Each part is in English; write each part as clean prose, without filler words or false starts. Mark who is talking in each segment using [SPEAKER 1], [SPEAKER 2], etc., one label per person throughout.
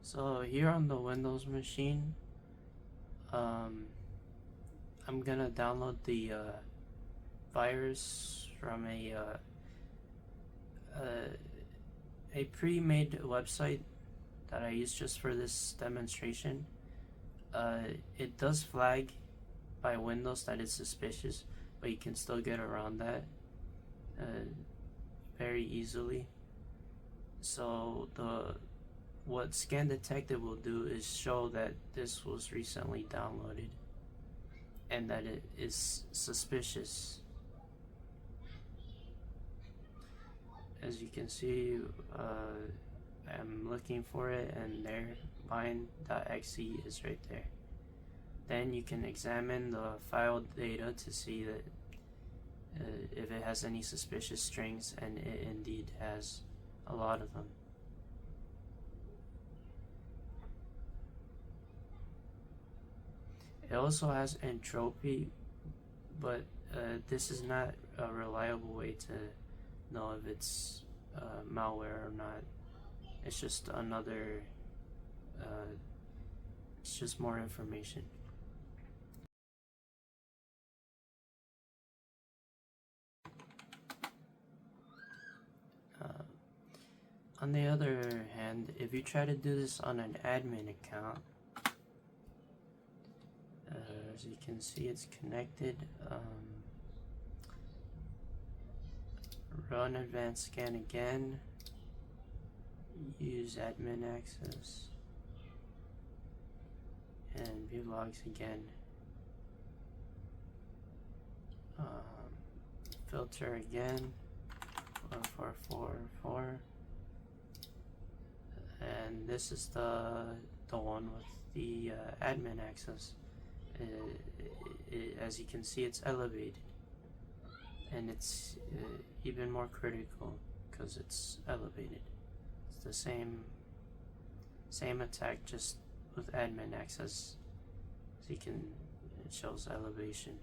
[SPEAKER 1] So here on the Windows machine, um, I'm gonna download the virus from a pre-made website that I use just for this demonstration. It does flag by Windows that it's suspicious, but you can still get around that very easily. So what Scan Detective will do is show that this was recently downloaded and that it is suspicious. As you can see, I'm looking for it, and there, bind.exe is right there. Then you can examine the file data to see that if it has any suspicious strings, and it indeed has a lot of them. It also has entropy, but this is not a reliable way to know if it's malware or not. It's just another, it's just more information. On the other hand, if you try to do this on an admin account, as you can see, it's connected. Run advanced scan again. Use admin access. And view logs again. Filter again. 4444. And this is the one with the admin access. As you can see, it's elevated, and it's even more critical because it's elevated. It's the same attack, just with admin access. So it shows elevation.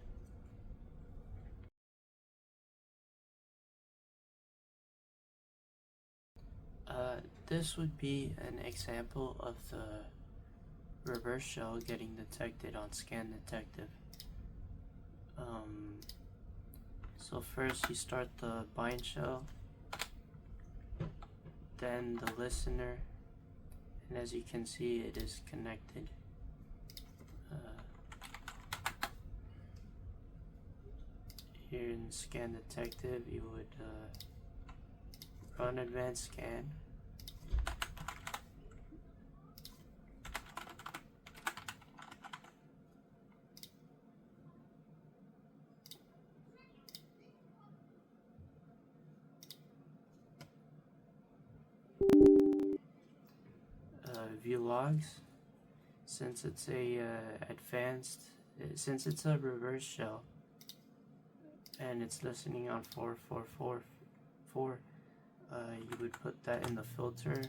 [SPEAKER 1] This would be an example of the reverse shell getting detected on Scan Detective. So first you start the bind shell, then the listener, and as you can see, it is connected. Here in Scan Detective, you would run advanced scan. View logs. Since it's a since it's a reverse shell and it's listening on 4444, you would put that in the filter,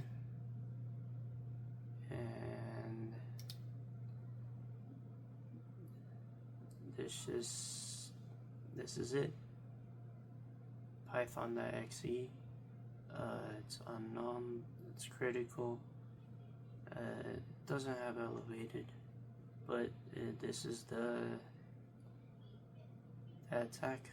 [SPEAKER 1] and this is it. Python.exe. It's unknown. It's critical. It doesn't have elevated, but this is the attack.